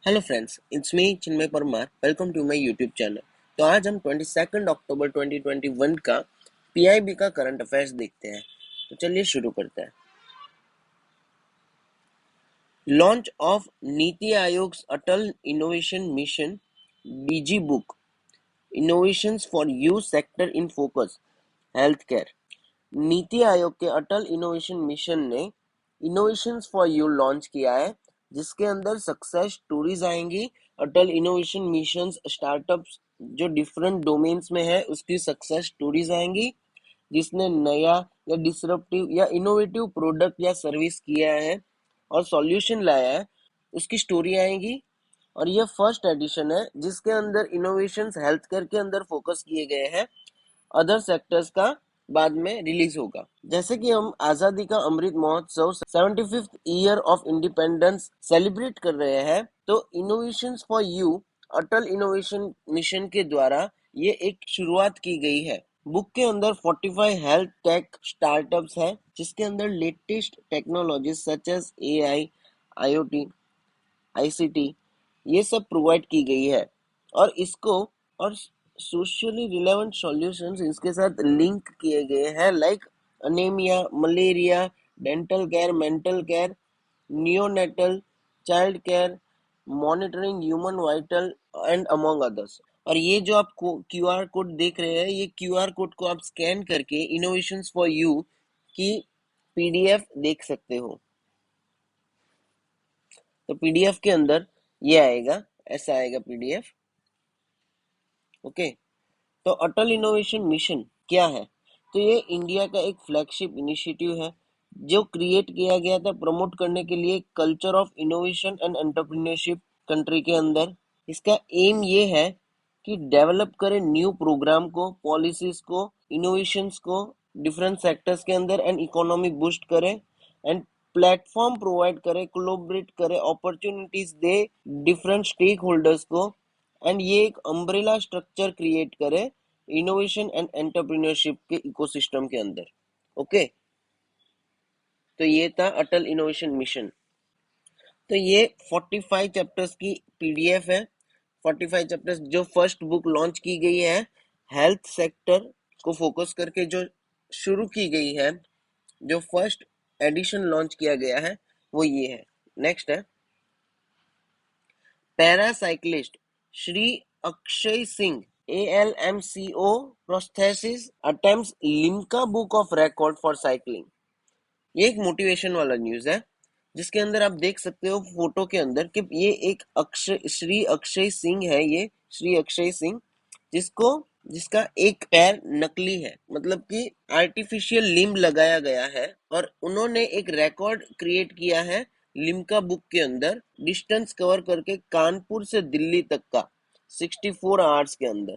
Hello friends, it's me Chinmay Parmar. Welcome to my YouTube channel. तो आज हम 22 अक्टूबर 2021 का पीआईबी का करंट अफेयर्स देखते हैं। तो चलिए शुरू करते हैं। Launch of NITI Aayog Atal innovation mission digi book, innovations for you sector in focus, health care. NITI Aayog के अटल इनोवेशन मिशन ने इनोवेशंस फॉर यू लॉन्च किया है, जिसके अंदर सक्सेस स्टोरीज आएंगी। अटल इनोवेशन मिशन स्टार्टअप्स जो डिफरेंट डोमेन्स में है उसकी सक्सेस स्टोरीज आएंगी, जिसने नया या डिसरप्टिव या इनोवेटिव प्रोडक्ट या सर्विस किया है और सॉल्यूशन लाया है, उसकी स्टोरी आएगी। और ये फर्स्ट एडिशन है जिसके अंदर इनोवेशंस हेल्थ केयर के अंदर फोकस किए गए हैं। अदर सेक्टर्स का बाद में रिलीज होगा। जैसे कि हम आजादी का अमृत महोत्सव 75th year of independence celebrate कर रहे हैं, तो innovations for you Atal innovation mission के द्वारा ये एक शुरुआत की गई है। बुक के अंदर 45 हेल्थ टेक स्टार्टअप्स है, जिसके अंदर latest technologies such as AI, IoT, ICT ये सब प्रोवाइड की गई है। और इसको और सोशली रिलेवेंट सॉल्यूशंस इसके साथ लिंक किए गए हैं, like anaemia, malaria, dental care, mental care, neonatal, child care, monitoring human vital and among others. और ये जो आप क्यूआर कोड देख रहे हैं, ये क्यूआर कोड को आप स्कैन करके इनोवेशंस फॉर यू की पीडीएफ देख सकते हो। तो पीडीएफ के अंदर ये आएगा, ऐसा आएगा पीडीएफ। ओके। तो अटल इनोवेशन मिशन क्या है? तो ये इंडिया का एक फ्लैगशिप इनिशिएटिव है जो क्रिएट किया गया था प्रमोट करने के लिए culture of innovation and entrepreneurship country के अंदर। इसका एम ये है कि डेवलप करे न्यू प्रोग्राम को, पॉलिसीज को, इनोवेशंस को डिफरेंट सेक्टर्स के अंदर एंड इकोनॉमी बूस्ट करे एंड प्लेटफॉर्म प्रोवाइड करे, कोलैबोरेट करे, opportunities they different stake holders को, एंड ये एक अम्ब्रेला स्ट्रक्चर क्रिएट करे इनोवेशन एंड एंटरप्रेन्योरशिप के इकोसिस्टम के अंदर। ओके। तो ये था अटल इनोवेशन मिशन। तो ये 45 चैप्टर्स की पीडीएफ है। 45 चैप्टर्स जो फर्स्ट बुक लॉन्च की गई है हेल्थ सेक्टर को फोकस करके, जो शुरू की गई है, जो फर्स्ट एडिशन लॉन्च किया गया है वो ये है। नेक्स्ट है paracyclist Shri Akshay Singh ALMCO prosthesis attempts Limca book of record for cycling. ये एक मोटिवेशन वाला न्यूज है, जिसके अंदर आप देख सकते हो फोटो के अंदर कि ये एक श्री अक्षय सिंह है। ये श्री अक्षय सिंह जिसको जिसका एक पैर नकली है, मतलब कि आर्टिफिशियल लिम्ब लगाया गया है, और उन्होंने एक रिकॉर्ड क्रिएट किया है लिम्का बुक के अंदर, डिस्टेंस कवर करके कानपुर से दिल्ली तक का 64 आवर्स के अंदर।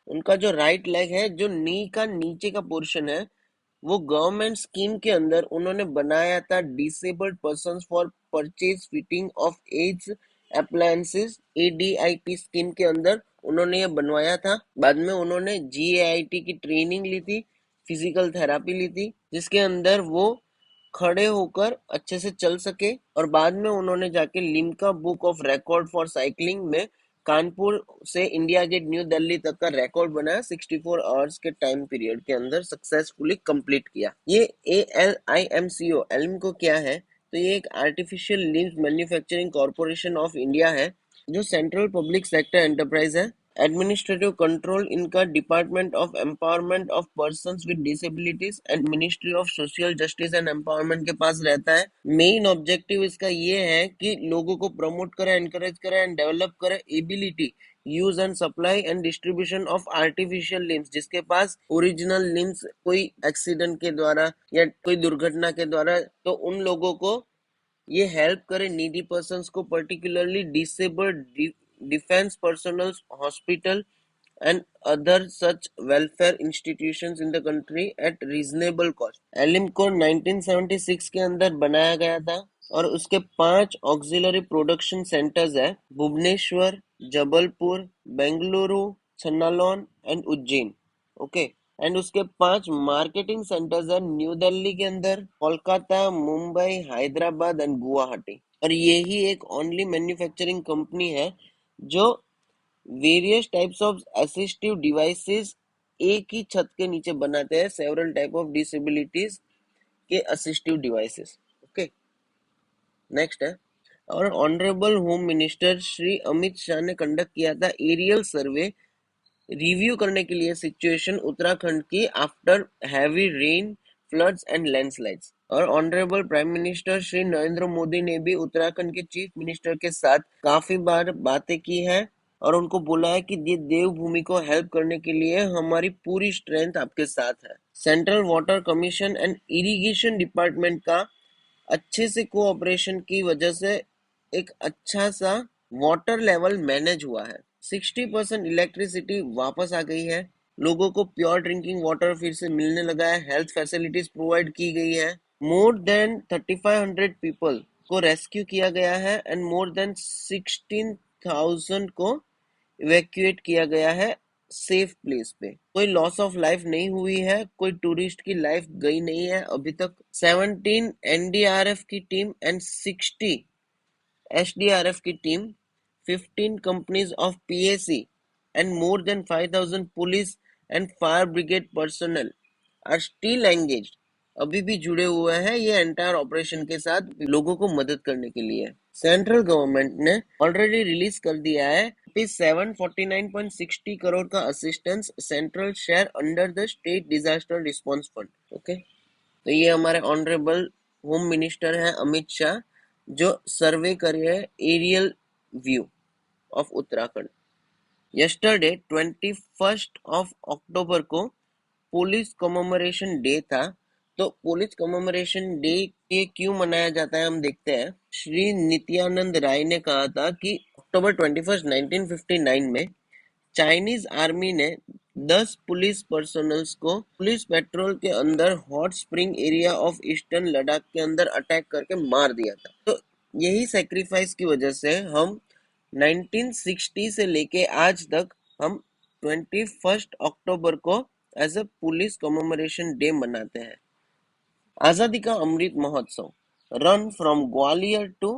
उनका जो राइट लेग है, जो नी का नीचे का पोर्शन है, वो गवर्नमेंट स्कीम के अंदर उन्होंने बनाया था disabled persons for purchase fitting of aids appliances, ADIP scheme के अंदर उन्होंने ये बनवाया था। बाद में उन्होंने GAIT की ट्रेनिंग ली थी, फिजिकल थेरापी ली थी, जिसके अंदर वो खड़े होकर अच्छे से चल सके। और बाद में उन्होंने जाके Limca book of record for cycling में कानपुर से इंडिया गेट न्यू दिल्ली तक का रिकॉर्ड बनाया, 64 आवर्स के टाइम पीरियड के अंदर सक्सेसफुली कंप्लीट किया। ये ALIMCO एल्मको क्या है? तो ये एक artificial limbs manufacturing corporation of India है, जो सेंट्रल पब्लिक सेक्टर एंटरप्राइज है। एडमिनिस्ट्रेटिव कंट्रोल इनका department of empowerment of persons with disabilities and ministry of social justice and empowerment के पास रहता है। मेन ऑब्जेक्टिव इसका ये है कि लोगों को प्रमोट करे, एनकरेज करे एंड डेवलप करे ability, use and supply and distribution of artificial limbs, जिसके पास ओरिजिनल लिम्स कोई एक्सीडेंट के द्वारा या कोई दुर्घटना के द्वारा, तो उन लोगों को ये हेल्प करे, नीडी पर्सन्स को, particularly disabled defence personnel hospital and other such welfare institutions in the country at reasonable cost। एलिम को 1976 के अंदर बनाया गया था, और उसके 5 ऑक्सिलरी प्रोडक्शन सेंटर्स है, Bhubaneswar, Jabalpur, Bengaluru, Chanalon and Ujjain. Okay. And उसके 5 मार्केटिंग सेंटर्स है न्यू दिल्ली के अंदर, कोलकाता, मुंबई, हैदराबाद एंड गुवाहाटी। और यही एक ओनली मैन्युफैक्चरिंग कंपनी है जो various types of assistive devices एक ही छत के नीचे बनाते हैं, सेवरल टाइप ऑफ डिसेबिलिटीज के असिस्टिव डिवाइसेस। ओके, नेक्स्ट है, और honourable home minister Shri Amit Shah ने कंडक्ट किया था एरियल सर्वे रिव्यू करने के लिए सिचुएशन उत्तराखंड की after heavy rain, floods and landslides. और honourable prime minister Shri Narendra Modi ने भी उत्तराखंड के चीफ मिनिस्टर के साथ काफी बार बातें की है और उनको बोला है कि ये देवभूमि को हेल्प करने के लिए हमारी पूरी स्ट्रेंथ आपके साथ है। Central water commission and irrigation department का अच्छे से कोऑपरेशन की वजह से एक अच्छा सा वाटर लेवल मैनेज हुआ है। 60% इलेक्ट्रिसिटी वापस आ गई है, लोगों को प्योर ड्रिंकिंग वाटर फिर से मिलने लगा है, हेल्थ फैसिलिटीज प्रोवाइड की गई है, मोर देन 3500 पीपल को रेस्क्यू किया गया है एंड मोर देन 16,000 को इवैक्यूएट किया गया है सेफ प्लेस पे। कोई लॉस ऑफ लाइफ नहीं हुई है, कोई टूरिस्ट की लाइफ गई नहीं है अभी तक। 17 एनडीआरएफ की टीम एंड 60 एसडीआरएफ की team, 15 companies of PAC and more than 5,000 police and fire brigade personnel are still engaged, अभी भी जुड़े हुए हैं ये एंटायर ऑपरेशन के साथ लोगों को मदद करने के लिए। सेंट्रल गवर्नमेंट ने ऑलरेडी रिलीज कर दिया है 749.60 करोड़ का assistance central share under the state disaster response fund. Okay, तो ये हमारे ऑनरेबल होम मिनिस्टर है अमित शाह जो सर्वे कर रहे हैं aerial view of Uttarakhand. Yesterday 21 of October को पुलिस कमेमोरेशन डे था। तो पुलिस कमेमोरेशन डे ये क्यों मनाया जाता है हम देखते हैं। श्री नित्यानंद राय ने कहा था कि अक्टूबर 21 1959 में चाइनीज आर्मी ने 10 पुलिस पर्सनल्स को पुलिस पेट्रोल के अंदर hot spring area of eastern Ladakh के अंदर अटैक करके मार दिया था। तो यही सेक्रीफाइस की वजह से हम 1960 से लेके आज तक हम 21 अक्टूबर को as a police commemoration day मनाते हैं। Azadi ka Amrit Mahotsav, run from Gwalior to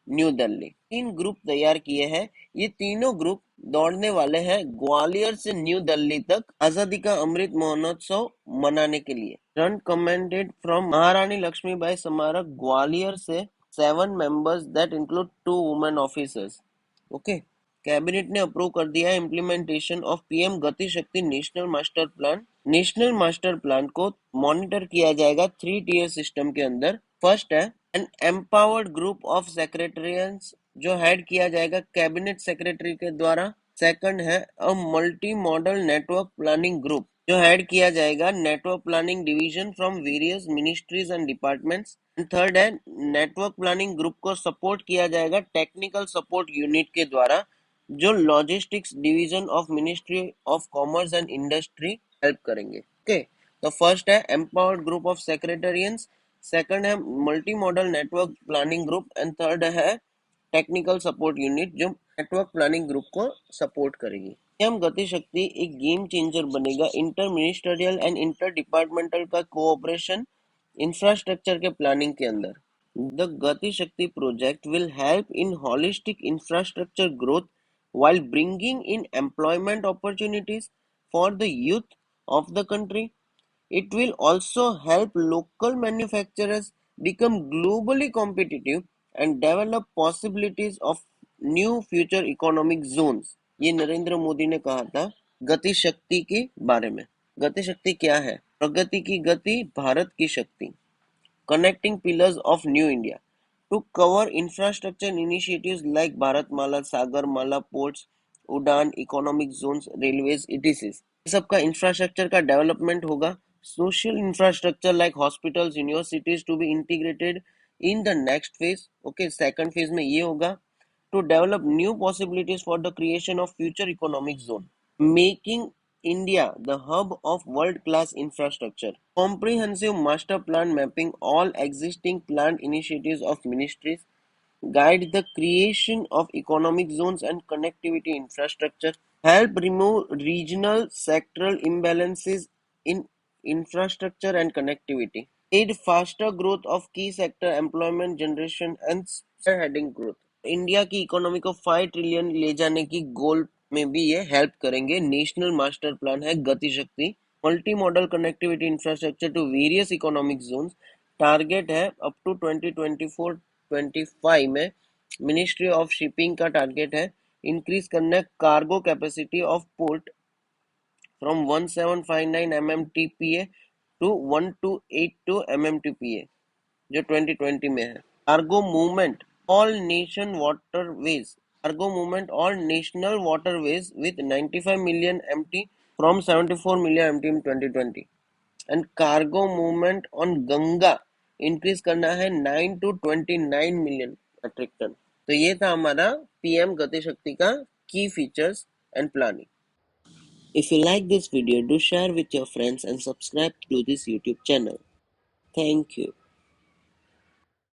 New Delhi. 3 group तैयार किए हैं, ये तीनों ग्रुप दौड़ने वाले हैं ग्वालियर से न्यू दिल्ली तक आजादी का अमृत महोत्सव मनाने के लिए। रन कमेंडेड फ्रॉम महारानी लक्ष्मीबाई स्मारक ग्वालियर से 7 members that include 2 women officers. Okay, cabinet ने अप्रूव कर दिया है इम्प्लीमेंटेशन ऑफ पीएम गति शक्ति national master plan. National master plan को मॉनिटर किया जाएगा 3 टीयर सिस्टम के अंदर। फर्स्ट है एन एम्पावर्ड ग्रुप ऑफ सेक्रेटरियंस जो हेड किया जाएगा कैबिनेट सेक्रेटरी के द्वारा। सेकंड है a multi modal network planning group जो हेड किया जाएगा network planning division from various ministries and departments. Third है नेटवर्क प्लानिंग ग्रुप को सपोर्ट किया जाएगा टेक्निकल सपोर्ट यूनिट के द्वारा जो logistics division of ministry of commerce and industry help करेंगे। ओके, तो फर्स्ट है एम्पावर्ड ग्रुप ऑफ सेक्रेटरियंस, सेकंड है multi modal network planning group and third है टेक्निकल सपोर्ट यूनिट जो नेटवर्क प्लानिंग ग्रुप को सपोर्ट करेगी। पीएम गति शक्ति एक गेम चेंजर बनेगा inter ministerial and inter departmental का कोऑपरेशन इंफ्रास्ट्रक्चर के प्लानिंग के अंदर। The Gati Shakti project will help in holistic infrastructure growth while bringing in employment opportunities for the youth of the country. It will also help local manufacturers become globally competitive and develop possibilities of new future economic zones. ये नरेंद्र मोदी ने कहा था गति शक्ति के बारे में। गति शक्ति क्या है? प्रगति की गति, भारत की शक्ति। Connecting pillars of New India to cover infrastructure initiatives like Bharatmala, Sagarmala, ports, UDAN, economic zones, railways etc. सबका इंफ्रास्ट्रक्चर का डेवलपमेंट होगा। Social infrastructure like hospitals, universities to be integrated in the next phase. Okay, second phase में ये होगा to develop new possibilities for the creation of future economic zone, making India the hub of world-class infrastructure. Comprehensive master plan mapping all existing planned initiatives of ministries, guide the creation of economic zones and connectivity infrastructure, help remove regional sectoral imbalances in infrastructure and connectivity. Aid faster growth of key sector employment generation and spearheading growth. India की economy को 5 trillion ले जाने की गोल में भी ये help करेंगे. National master plan है Gati Shakti. Multi modal connectivity infrastructure to various economic zones. Target है अप टू 2024-25 में. मिनिस्ट्री ऑफ शिपिंग का टारगेट है इंक्रीज करना cargo capacity of port from 1759 mmtpa to 1282 mmtpa जो 2020 में है. Cargo movement all nation waterways. Cargo movement all national waterways with 95 million mt from 74 million mt in 2020. And cargo movement on Ganga increase करना है 9 to 29 million metric ton. तो ये था हमारा PM गति शक्ति का की features and planning. If you like this video, do share with your friends and subscribe to this YouTube channel. Thank you.